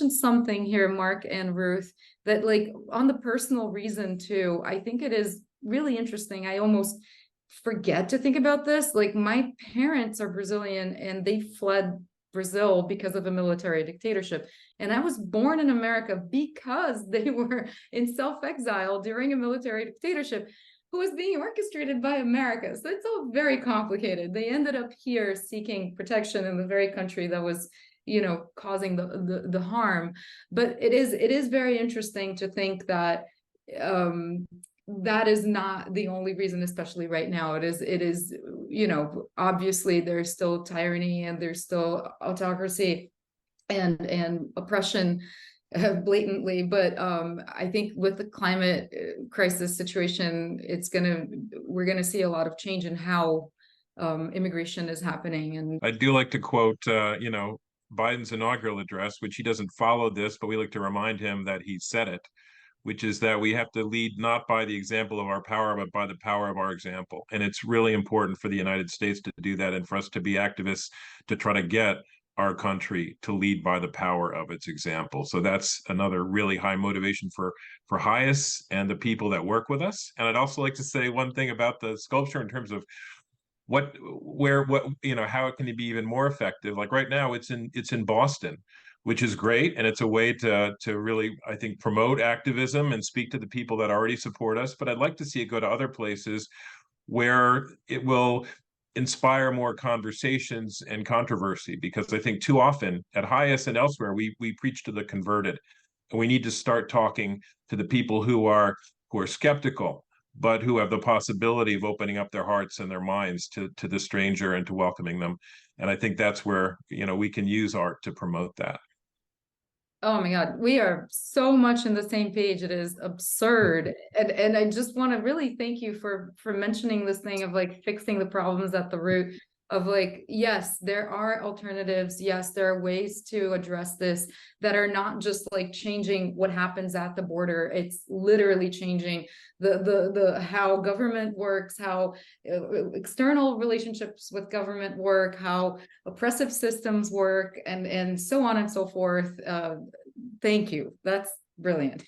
mentioned something here, Mark and Ruth, that like on the personal reason too, I think it is really interesting. I almost forget to think about this. Like my parents are Brazilian and they fled Brazil because of a military dictatorship. And I was born in America because they were in self-exile during a military dictatorship who was being orchestrated by America. So it's all very complicated. They ended up here seeking protection in the very country that was, you know, causing the harm. But it is very interesting to think that that is not the only reason, especially right now. It is, you know, obviously there's still tyranny and there's still autocracy and oppression blatantly, but I think with the climate crisis situation, we're gonna see a lot of change in how immigration is happening. And I do like to quote, you know, Biden's inaugural address, which he doesn't follow this, but we like to remind him that he said it, which is that we have to lead not by the example of our power, but by the power of our example. And it's really important for the United States to do that and for us to be activists to try to get our country to lead by the power of its example. So that's another really high motivation for HIAS and the people that work with us. And I'd also like to say one thing about the sculpture in terms of what you know, how it can be even more effective. Like right now it's in Boston, which is great, and it's a way to really, I think, promote activism and speak to the people that already support us. But I'd like to see it go to other places where it will inspire more conversations and controversy, because I think too often at HIAS and elsewhere we preach to the converted, and we need to start talking to the people who are skeptical, but who have the possibility of opening up their hearts and their minds to the stranger and to welcoming them. And I think that's where, you know, we can use art to promote that. oh my God, we are so much in the same page. It is absurd. And I just want to really thank you for mentioning this thing of like fixing the problems at the root of like, yes, there are alternatives. Yes, there are ways to address this that are not just like changing what happens at the border. It's literally changing the how government works, how external relationships with government work, how oppressive systems work, and so on and so forth. Thank you. That's brilliant.